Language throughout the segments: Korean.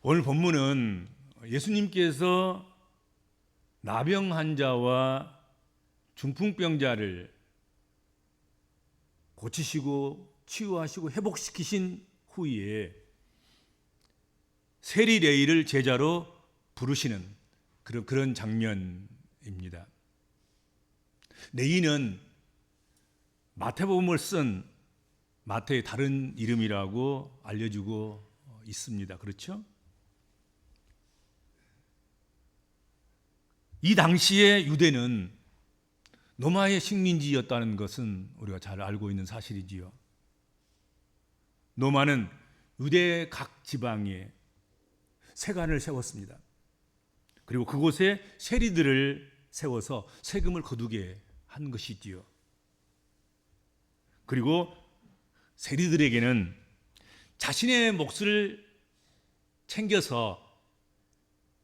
오늘 본문은 예수님께서 나병 환자와 중풍병자를 고치시고 치유하시고 회복시키신 후에 세리 레위를 제자로 부르시는 그런 장면입니다. 레위는 마태복음을 쓴 마태의 다른 이름이라고 알려지고 있습니다. 그렇죠? 이 당시에 유대는 로마의 식민지였다는 것은 우리가 잘 알고 있는 사실이지요. 로마는 유대 각 지방에 세관을 세웠습니다. 그리고 그곳에 세리들을 세워서 세금을 거두게 한 것이지요. 그리고 세리들에게는 자신의 몫을 챙겨서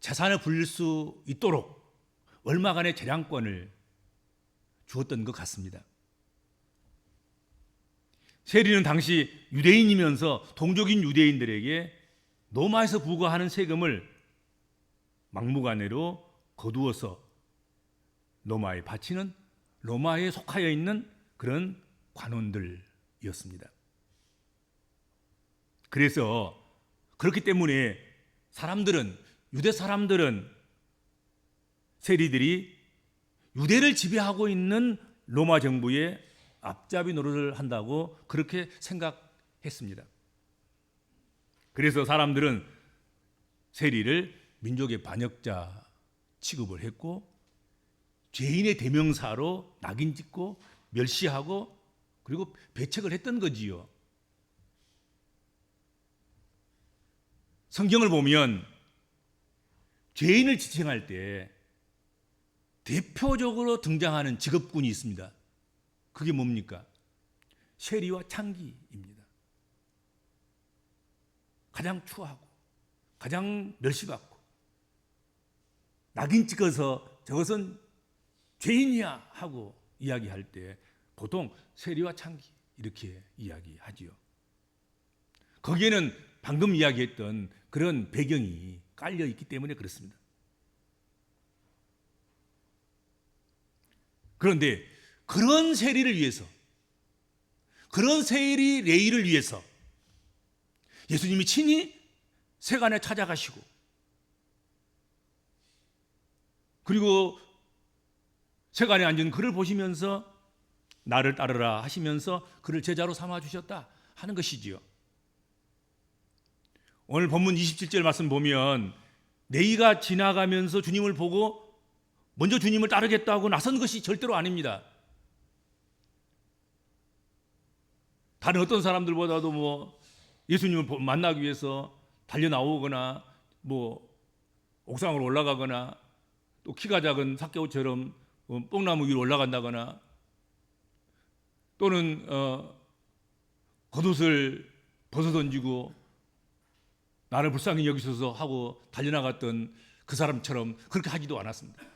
재산을 불릴 수 있도록 얼마간의 재량권을 주었던 것 같습니다. 세리는 당시 유대인이면서 동족인 유대인들에게 로마에서 부과하는 세금을 막무가내로 거두어서 로마에 바치는 로마에 속하여 있는 그런 관원들이었습니다. 그래서 그렇기 때문에 유대 사람들은 세리들이 유대를 지배하고 있는 로마 정부의 앞잡이 노릇을 한다고 그렇게 생각했습니다. 그래서 사람들은 세리를 민족의 반역자 취급을 했고 죄인의 대명사로 낙인 찍고 멸시하고 그리고 배척을 했던 거지요. 성경을 보면 죄인을 지칭할 때 대표적으로 등장하는 직업군이 있습니다. 그게 뭡니까? 세리와 창기입니다. 가장 추하고 가장 멸시받고 낙인 찍어서 저것은 죄인이야 하고 이야기할 때 보통 세리와 창기 이렇게 이야기하지요. 거기에는 방금 이야기했던 그런 배경이 깔려 있기 때문에 그렇습니다. 그런데 그런 세리를 위해서, 그런 세리 레위를 위해서 예수님이 친히 세관에 찾아가시고 그리고 세관에 앉은 그를 보시면서 나를 따르라 하시면서 그를 제자로 삼아주셨다 하는 것이지요. 오늘 본문 27절 말씀 보면 레위가 지나가면서 주님을 보고 먼저 주님을 따르겠다고 나선 것이 절대로 아닙니다. 다른 어떤 사람들보다도 예수님을 만나기 위해서 달려나오거나 옥상으로 올라가거나 또 키가 작은 삭개오처럼 뽕나무 위로 올라간다거나 또는 겉옷을 벗어던지고 나를 불쌍히 여기소서 하고 달려나갔던 그 사람처럼 그렇게 하지도 않았습니다.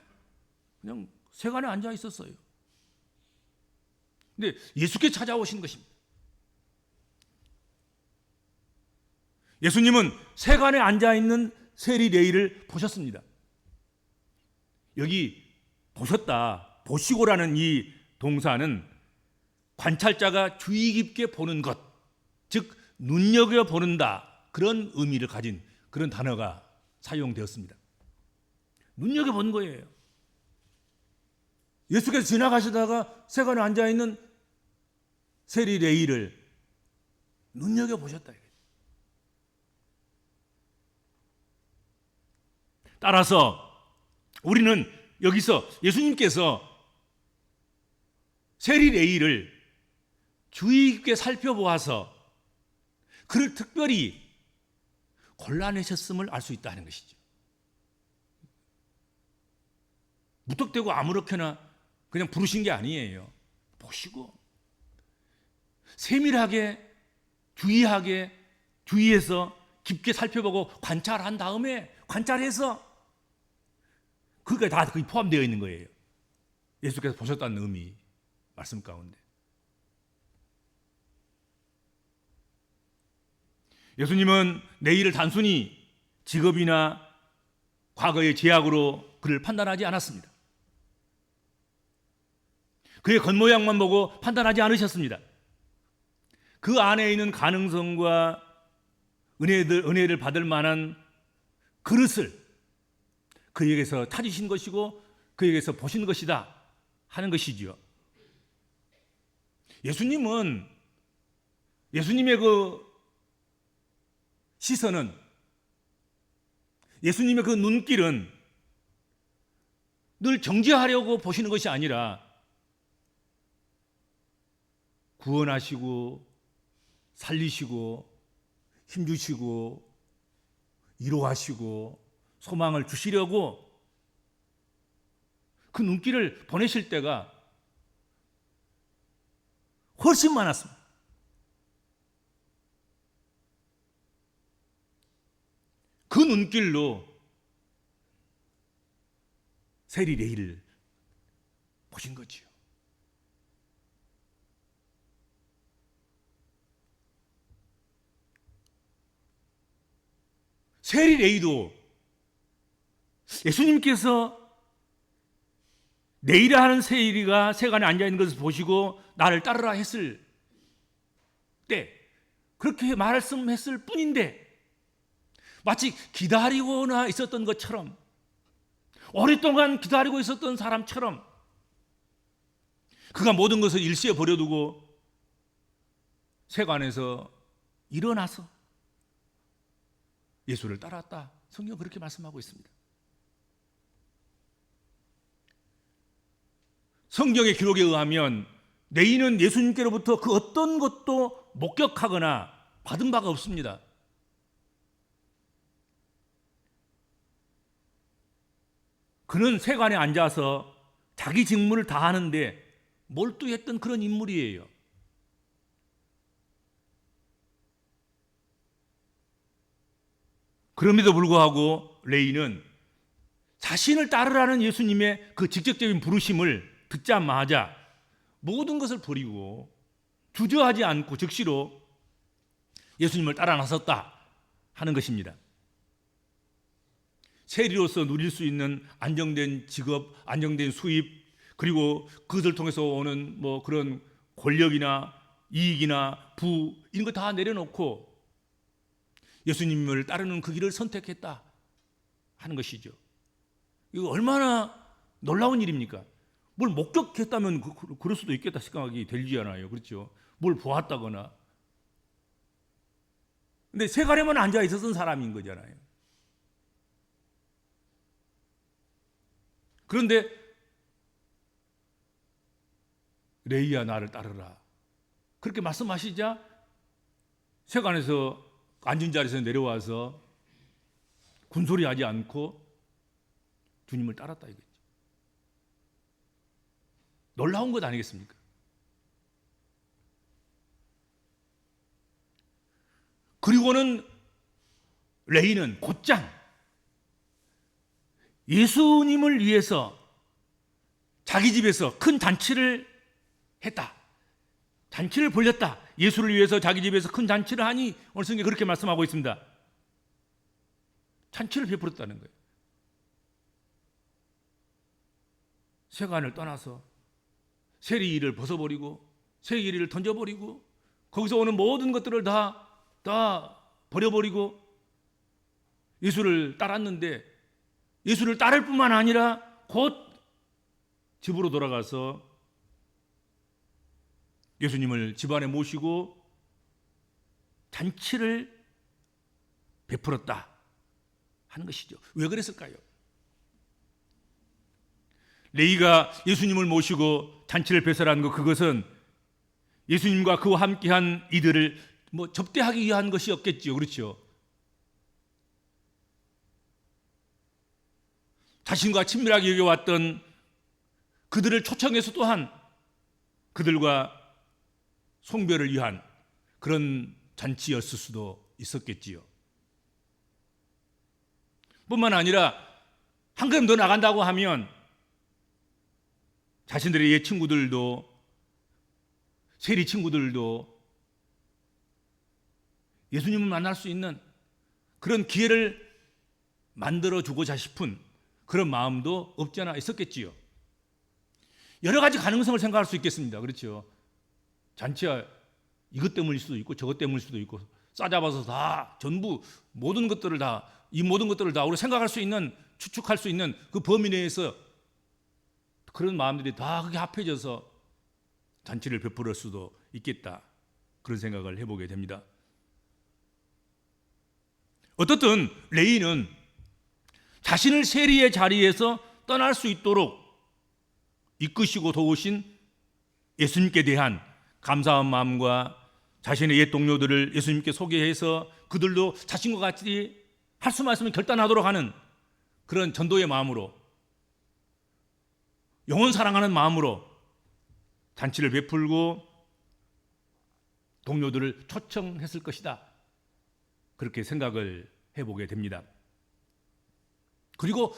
그냥 세관에 앉아 있었어요. 근데 예수께 찾아오신 것입니다. 예수님은 세관에 앉아 있는 세리 레위를 보셨습니다. 여기 보셨다, 보시고라는 이 동사는 관찰자가 주의 깊게 보는 것, 즉 눈여겨보는다 그런 의미를 가진 그런 단어가 사용되었습니다. 눈여겨본 거예요. 예수께서 지나가시다가 세관에 앉아있는 세리 레위를 눈여겨보셨다. 따라서 우리는 여기서 예수님께서 세리 레위를 주의 깊게 살펴보아서 그를 특별히 골라내셨음을 알 수 있다는 것이죠. 무턱대고 아무렇게나 그냥 부르신 게 아니에요. 보시고 세밀하게 주의하게 주의해서 깊게 살펴보고 관찰한 다음에 관찰해서 그게 다 거기 포함되어 있는 거예요. 예수께서 보셨다는 의미 말씀 가운데. 예수님은 레위를 단순히 직업이나 과거의 제약으로 그를 판단하지 않았습니다. 그의 겉모양만 보고 판단하지 않으셨습니다. 그 안에 있는 가능성과 은혜를 받을 만한 그릇을 그에게서 찾으신 것이고 그에게서 보신 것이다 하는 것이지요. 예수님의 그 시선은, 예수님의 그 눈길은 늘 정죄하려고 보시는 것이 아니라 구원하시고 살리시고 힘주시고 위로하시고 소망을 주시려고 그 눈길을 보내실 때가 훨씬 많았습니다. 그 눈길로 세리 레이를 보신 거지요. 세리 레이도 예수님께서 내일에 하는 세리가 세간에 앉아있는 것을 보시고 나를 따르라 했을 때 그렇게 말씀했을 뿐인데 마치 기다리고나 있었던 것처럼, 오랫동안 기다리고 있었던 사람처럼 그가 모든 것을 일시에 버려두고 세관에서 일어나서 예수를 따랐다. 성경 그렇게 말씀하고 있습니다. 성경의 기록에 의하면 레이는 예수님께로부터 그 어떤 것도 목격하거나 받은 바가 없습니다. 그는 세관에 앉아서 자기 직무를 다하는데 몰두했던 그런 인물이에요. 그럼에도 불구하고 레이는 자신을 따르라는 예수님의 그 직접적인 부르심을 듣자마자 모든 것을 버리고 주저하지 않고 즉시로 예수님을 따라 나섰다 하는 것입니다. 세리로서 누릴 수 있는 안정된 직업, 안정된 수입, 그리고 그것을 통해서 오는 뭐 그런 권력이나 이익이나 부 이런 거 다 내려놓고 예수님을 따르는 그 길을 선택했다 하는 것이죠. 이거 얼마나 놀라운 일입니까? 뭘 목격했다면 그럴 수도 있겠다 생각이 들지 않아요. 그렇죠? 뭘 보았다거나. 근데 세가래만 앉아 있었던 사람인 거잖아요. 그런데 레이야 나를 따르라 그렇게 말씀하시자 세관에서 앉은 자리에서 내려와서 군소리하지 않고 주님을 따랐다 이거죠. 놀라운 것 아니겠습니까? 그리고는 레이는 곧장 예수님을 위해서 자기 집에서 큰 잔치를 했다. 잔치를 벌였다. 예수를 위해서 자기 집에서 큰 잔치를 하니 오늘 성경에 그렇게 말씀하고 있습니다. 잔치를 베풀었다는 거예요. 세간을 떠나서 세리를 벗어버리고 세리를 던져버리고 거기서 오는 모든 것들을 다 버려버리고 예수를 따랐는데 예수를 따를 뿐만 아니라 곧 집으로 돌아가서 예수님을 집안에 모시고 잔치를 베풀었다 하는 것이죠. 왜 그랬을까요? 레이가 예수님을 모시고 잔치를 배설한 것, 그것은 예수님과 그와 함께한 이들을 접대하기 위한 것이었겠죠. 그렇죠? 자신과 친밀하게 여겨왔던 그들을 초청해서 또한 그들과 송별을 위한 그런 잔치였을 수도 있었겠지요. 뿐만 아니라 한 걸음 더 나간다고 하면 자신들의 옛 친구들도 세리 친구들도 예수님을 만날 수 있는 그런 기회를 만들어주고자 싶은 그런 마음도 없지 않아 있었겠지요. 여러 가지 가능성을 생각할 수 있겠습니다. 그렇죠. 잔치야 이것 때문일 수도 있고 저것 때문일 수도 있고 싸잡아서 다 전부 모든 것들을 다 이 모든 것들을 다 우리 생각할 수 있는 추측할 수 있는 그 범위 내에서 그런 마음들이 다 그게 합해져서 잔치를 베풀을 수도 있겠다. 그런 생각을 해보게 됩니다. 어떻든 레위는 자신을 세리의 자리에서 떠날 수 있도록 이끄시고 도우신 예수님께 대한 감사한 마음과 자신의 옛 동료들을 예수님께 소개해서 그들도 자신과 같이 할 수만 있으면 결단하도록 하는 그런 전도의 마음으로, 영혼 사랑하는 마음으로 잔치를 베풀고 동료들을 초청했을 것이다. 그렇게 생각을 해보게 됩니다. 그리고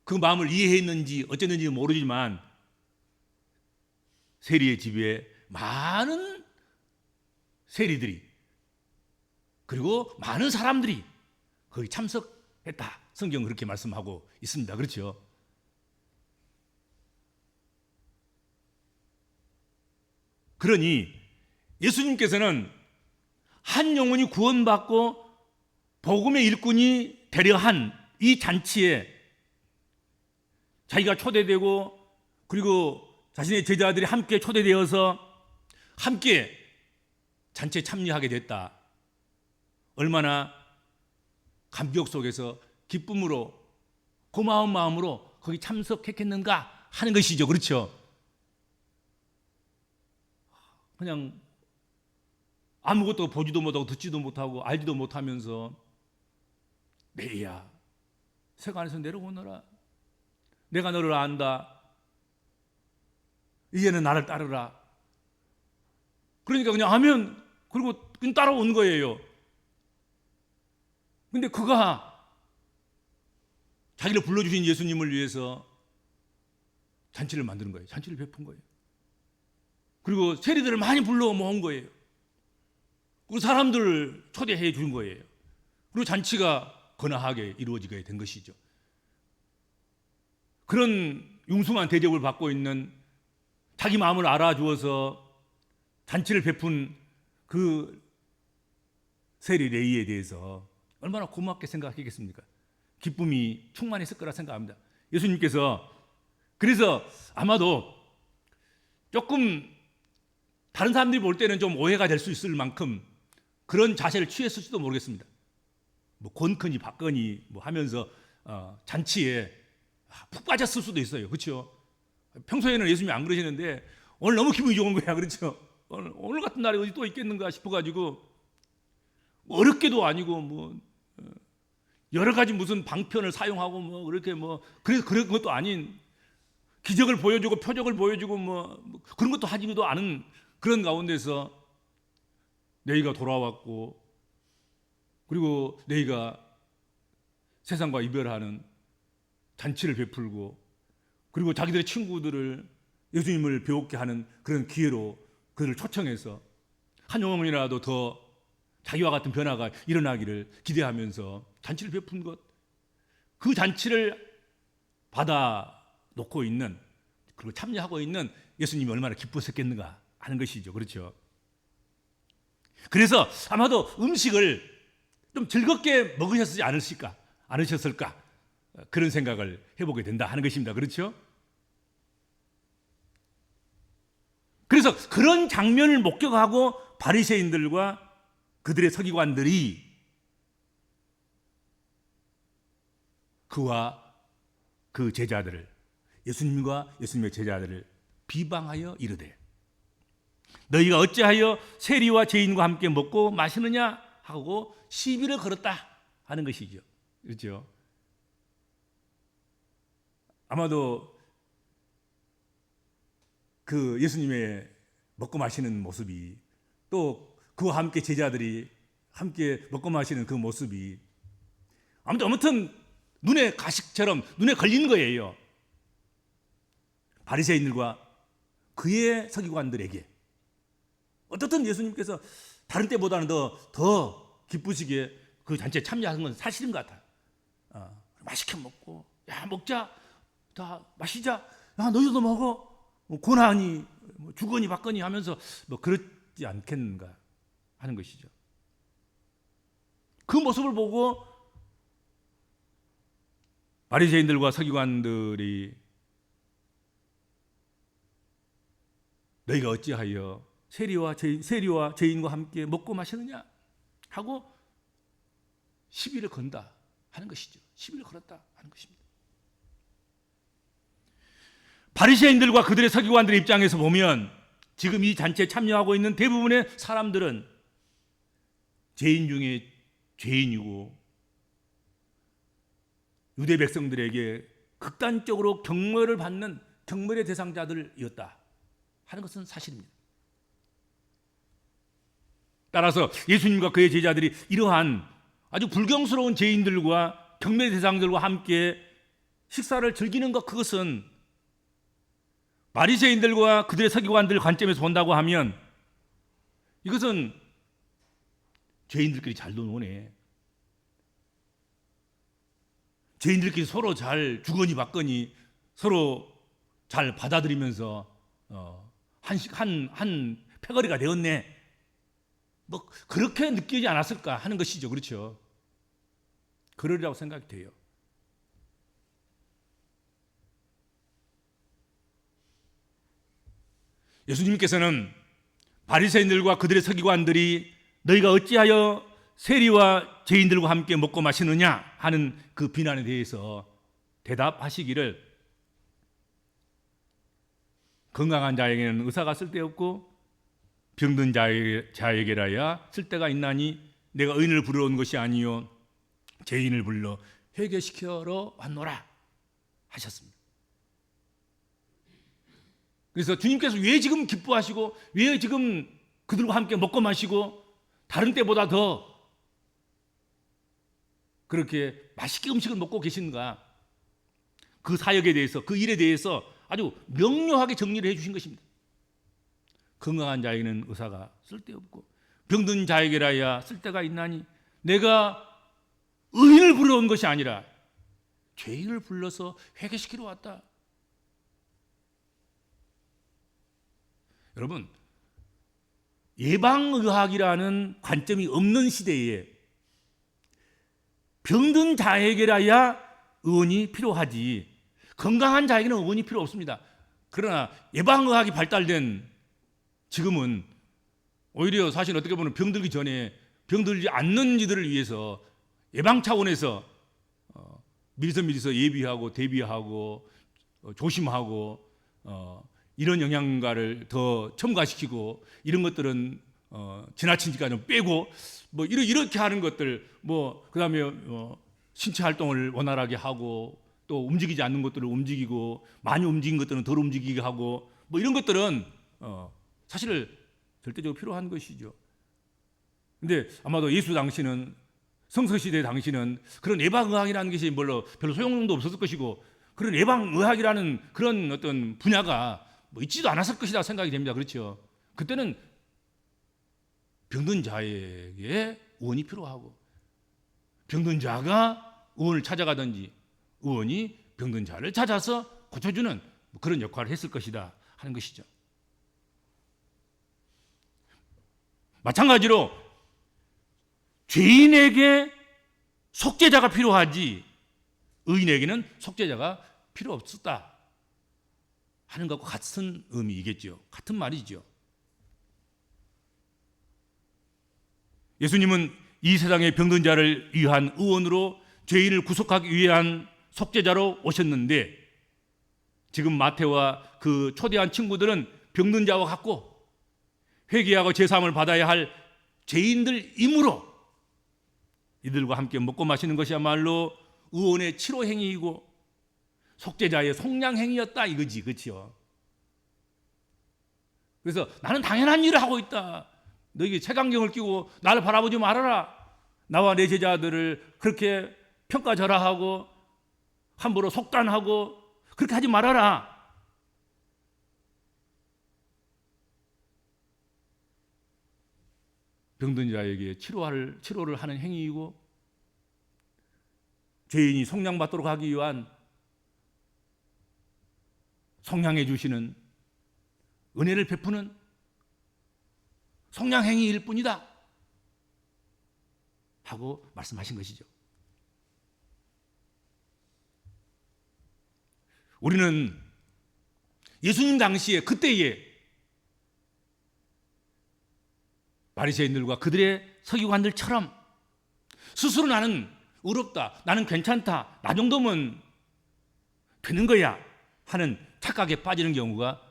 그 마음을 이해했는지 어쨌는지 모르지만 세리의 집에 많은 세리들이 그리고 많은 사람들이 거기 참석했다. 성경은 그렇게 말씀하고 있습니다. 그렇죠? 그러니 예수님께서는 한 영혼이 구원받고 복음의 일꾼이 되려 한 이 잔치에 자기가 초대되고 그리고 자신의 제자들이 함께 초대되어서 함께 잔치에 참여하게 됐다. 얼마나 감격 속에서 기쁨으로 고마운 마음으로 거기 참석했겠는가 하는 것이죠. 그렇죠? 그냥 아무것도 보지도 못하고 듣지도 못하고 알지도 못하면서 레위야 세간에서 내려오너라. 내가 너를 안다. 이제는 나를 따르라. 그러니까 그냥 하면 그리고 그냥 따라온 거예요. 근데 그가 자기를 불러주신 예수님을 위해서 잔치를 만드는 거예요. 잔치를 베푼 거예요. 그리고 세리들을 많이 불러 모은 거예요. 그리고 사람들을 초대해 준 거예요. 그리고 잔치가 거나하게 이루어지게 된 것이죠. 그런 융숭한 대접을 받고 있는 자기 마음을 알아주어서 잔치를 베푼 그 세리 레위에 대해서 얼마나 고맙게 생각하겠습니까? 기쁨이 충만했을 거라 생각합니다. 예수님께서 그래서 아마도 조금 다른 사람들이 볼 때는 좀 오해가 될 수 있을 만큼 그런 자세를 취했을지도 모르겠습니다. 뭐 권커니 박거니 뭐 하면서 잔치에 푹 빠졌을 수도 있어요. 그렇죠? 평소에는 예수님이 안 그러시는데 오늘 너무 기분이 좋은 거야. 그렇죠? 오늘 같은 날에 어디 또 있겠는가 싶어가지고 어렵게도 아니고 뭐 여러 가지 무슨 방편을 사용하고 뭐 그렇게 뭐 그런 것도 아닌 기적을 보여주고 표적을 보여주고 뭐 그런 것도 하지도 않은 그런 가운데서 레위가 돌아왔고 그리고 레위가 세상과 이별하는 잔치를 베풀고 그리고 자기들의 친구들을 예수님을 배우게 하는 그런 기회로 그들을 초청해서 한 영혼이라도 더 자기와 같은 변화가 일어나기를 기대하면서 잔치를 베푼 것, 그 잔치를 받아 놓고 있는 그리고 참여하고 있는 예수님이 얼마나 기쁘셨겠는가 하는 것이죠. 그렇죠? 그래서 아마도 음식을 좀 즐겁게 먹으셨지 않으셨을까 그런 생각을 해보게 된다 하는 것입니다. 그렇죠? 그래서 그런 장면을 목격하고 바리새인들과 그들의 서기관들이 그와 그 제자들을 예수님과 예수님의 제자들을 비방하여 이르되 너희가 어찌하여 세리와 죄인과 함께 먹고 마시느냐 하고 시비를 걸었다 하는 것이죠. 그렇죠? 아마도 그 예수님의 먹고 마시는 모습이 또 그와 함께 제자들이 함께 먹고 마시는 그 모습이 아무튼 눈에 가식처럼 눈에 걸린 거예요. 바리새인들과 그의 서기관들에게 어떻든 예수님께서 다른 때보다는 더 기쁘시게 그 잔치에 참여하는 건 사실인 것 같아요. 맛있게 먹고, 야 먹자, 다 마시자, 야 너희도 먹어, 고난이 주거니 받거니 하면서 그렇지 않겠는가 하는 것이죠. 그 모습을 보고 바리새인들과 서기관들이 너희가 어찌하여 세리와 죄인과 함께 먹고 마시느냐 하고 시비를 건다 하는 것이죠. 시비를 걸었다 하는 것입니다. 바리새인들과 그들의 서기관들의 입장에서 보면 지금 이 잔치에 참여하고 있는 대부분의 사람들은 죄인 중에 죄인이고 유대 백성들에게 극단적으로 경멸을 받는 경멸의 대상자들이었다 하는 것은 사실입니다. 따라서 예수님과 그의 제자들이 이러한 아주 불경스러운 죄인들과 경멸의 대상들과 함께 식사를 즐기는 것, 그것은 바리새인들과 그들의 서기관들 관점에서 본다고 하면 이것은 죄인들끼리 잘 노네, 죄인들끼리 서로 잘 주거니 받거니 서로 잘 받아들이면서 한 패거리가 되었네, 그렇게 느끼지 않았을까 하는 것이죠. 그렇죠? 그러리라고 생각이 돼요. 예수님께서는 바리새인들과 그들의 서기관들이 너희가 어찌하여 세리와 죄인들과 함께 먹고 마시느냐 하는 그 비난에 대해서 대답하시기를, 건강한 자에게는 의사가 쓸데없고 병든 자에게라야 쓸데가 있나니 내가 의인을 부르러 온 것이 아니요 죄인을 불러 회개시키러 왔노라 하셨습니다. 그래서 주님께서 왜 지금 기뻐하시고 왜 지금 그들과 함께 먹고 마시고 다른 때보다 더 그렇게 맛있게 음식을 먹고 계신가, 그 사역에 대해서, 그 일에 대해서 아주 명료하게 정리를 해 주신 것입니다. 건강한 자에게는 의사가 쓸데없고 병든 자에게라야 쓸데가 있나니 내가 의인을 부르러 온 것이 아니라 죄인을 불러서 회개시키러 왔다. 여러분, 예방의학이라는 관점이 없는 시대에 병든 자에게라야 의원이 필요하지 건강한 자에게는 의원이 필요 없습니다. 그러나 예방의학이 발달된 지금은 오히려 사실 어떻게 보면 병들기 전에 병들지 않는 이들을 위해서 예방 차원에서 미리서 예비하고 대비하고 조심하고 이런 영양가를 더 첨가시키고 이런 것들은 지나치니까 좀 빼고 이렇게 하는 것들, 그다음에 신체 활동을 원활하게 하고 또 움직이지 않는 것들을 움직이고 많이 움직인 것들은 덜 움직이게 하고 이런 것들은 사실 절대적으로 필요한 것이죠. 근데 아마도 예수 당시는, 성서시대 당시는 그런 예방의학이라는 것이 별로 소용도 없었을 것이고 그런 예방의학이라는 그런 어떤 분야가 있지도 않았을 것이다 생각이 됩니다. 그렇죠? 그때는 병든 자에게 의원이 필요하고 병든 자가 의원을 찾아가든지 의원이 병든 자를 찾아서 고쳐주는 그런 역할을 했을 것이다 하는 것이죠. 마찬가지로 죄인에게 속죄자가 필요하지 의인에게는 속죄자가 필요 없었다 하는 것과 같은 의미이겠죠. 같은 말이죠. 예수님은 이 세상의 병든 자를 위한 의원으로 죄인을 구속하기 위한 속죄자로 오셨는데 지금 마태와 그 초대한 친구들은 병든 자와 같고 회개하고 제사함을 받아야 할 죄인들이므로 이들과 함께 먹고 마시는 것이야말로 의원의 치료 행위이고 속죄자의 속량 행위였다 이거지, 그렇죠? 그래서 나는 당연한 일을 하고 있다. 너희 채광경을 끼고 나를 바라보지 말아라. 나와 내 제자들을 그렇게 평가절하하고 함부로 속단하고 그렇게 하지 말아라. 병든 자에게 치료를 하는 행위이고 죄인이 속량받도록 하기 위한 속량해 주시는 은혜를 베푸는 속량행위일 뿐이다 하고 말씀하신 것이죠. 우리는 예수님 당시에 그때에 바리새인들과 그들의 서기관들처럼 스스로 나는 의롭다, 나는 괜찮다, 나 정도면 되는 거야 하는 착각에 빠지는 경우가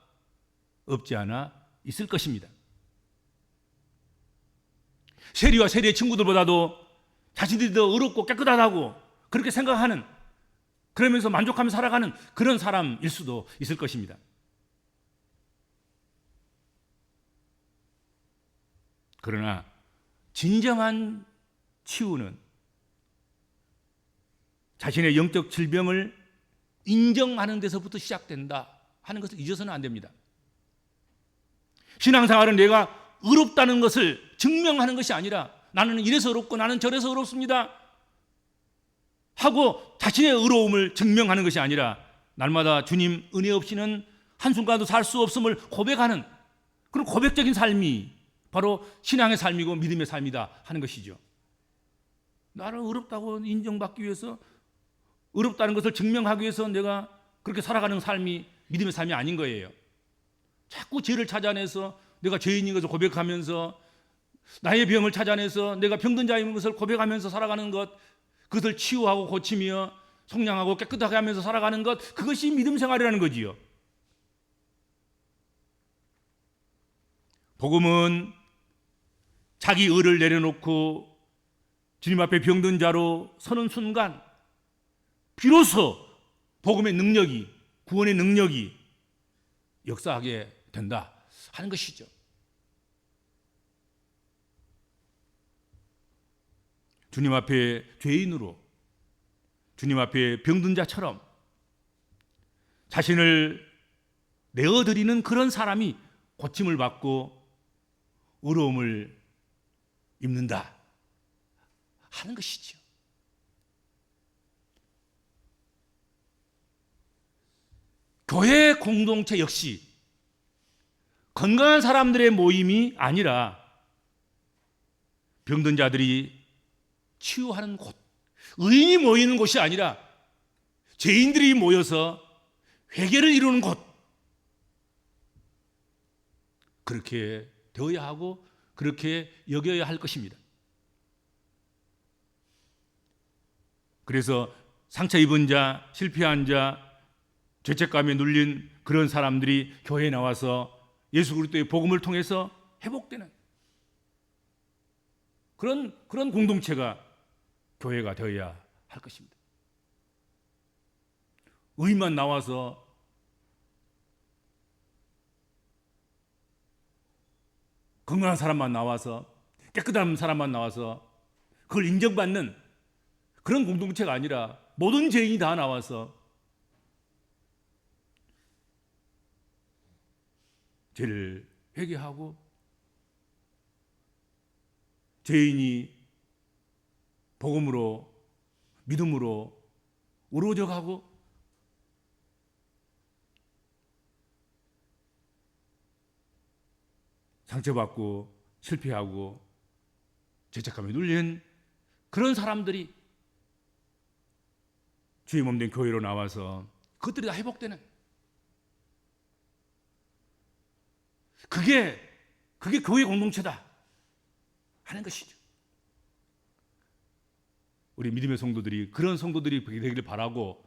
없지 않아 있을 것입니다. 세리와 세리의 친구들보다도 자신들이 더 의롭고 깨끗하다고 그렇게 생각하는, 그러면서 만족하며 살아가는 그런 사람일 수도 있을 것입니다. 그러나 진정한 치유는 자신의 영적 질병을 인정하는 데서부터 시작된다 하는 것을 잊어서는 안 됩니다. 신앙생활은 내가 의롭다는 것을 증명하는 것이 아니라 나는 이래서 의롭고 나는 저래서 의롭습니다 하고 자신의 의로움을 증명하는 것이 아니라 날마다 주님 은혜 없이는 한순간도 살 수 없음을 고백하는 그런 고백적인 삶이 바로 신앙의 삶이고 믿음의 삶이다 하는 것이죠. 나를 의롭다고 인정받기 위해서, 의롭다는 것을 증명하기 위해서 내가 그렇게 살아가는 삶이 믿음의 삶이 아닌 거예요. 자꾸 죄를 찾아내서 내가 죄인인 것을 고백하면서, 나의 병을 찾아내서 내가 병든 자인 것을 고백하면서 살아가는 것, 그것을 치유하고 고치며 속량하고 깨끗하게 하면서 살아가는 것, 그것이 믿음 생활이라는 거지요. 복음은 자기 의를 내려놓고 주님 앞에 병든 자로 서는 순간 비로소 복음의 능력이, 구원의 능력이 역사하게 된다 하는 것이죠. 주님 앞에 죄인으로, 주님 앞에 병든 자처럼 자신을 내어드리는 그런 사람이 고침을 받고 의로움을 입는다 하는 것이죠. 교회 공동체 역시 건강한 사람들의 모임이 아니라 병든 자들이 치유하는 곳, 의인이 모이는 곳이 아니라 죄인들이 모여서 회개를 이루는 곳, 그렇게 되어야 하고 그렇게 여겨야 할 것입니다. 그래서 상처 입은 자, 실패한 자, 죄책감에 눌린 그런 사람들이 교회에 나와서 예수 그리스도의 복음을 통해서 회복되는 그런 공동체가 교회가 되어야 할 것입니다. 의인만 나와서 건강한 사람만 나와서 깨끗한 사람만 나와서 그걸 인정받는 그런 공동체가 아니라 모든 죄인이 다 나와서 죄를 회개하고 죄인이 복음으로, 믿음으로 우러져 가고 상처받고 실패하고 죄책감에 눌린 그런 사람들이 주의 몸된 교회로 나와서 그것들이 다 회복되는, 그게 교회 공동체다 하는 것이죠. 우리 믿음의 성도들이 그런 성도들이 되기를 바라고,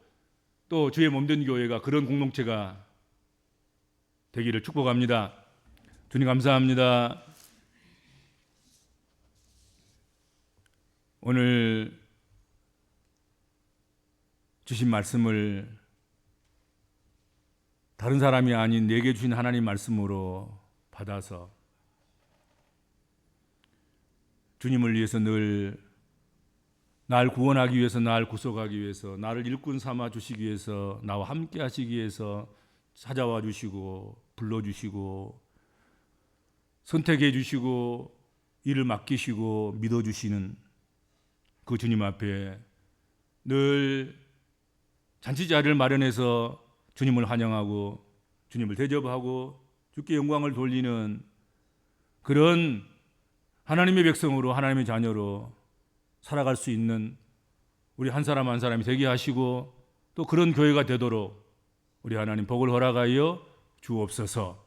또 주의 몸된 교회가 그런 공동체가 되기를 축복합니다. 주님 감사합니다. 오늘 주신 말씀을 다른 사람이 아닌 내게 주신 하나님 말씀으로 받아서 주님을 위해서 늘 날 구원하기 위해서, 날 구속하기 위해서, 나를 일꾼 삼아 주시기 위해서, 나와 함께 하시기 위해서 찾아와 주시고 불러주시고 선택해 주시고 일을 맡기시고 믿어주시는 그 주님 앞에 늘 잔치 자리를 마련해서 주님을 환영하고 주님을 대접하고 주께 영광을 돌리는 그런 하나님의 백성으로, 하나님의 자녀로 살아갈 수 있는 우리 한 사람 한 사람이 되게 하시고, 또 그런 교회가 되도록 우리 하나님 복을 허락하여 주옵소서.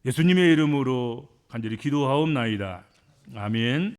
예수님의 이름으로 간절히 기도하옵나이다. 아멘.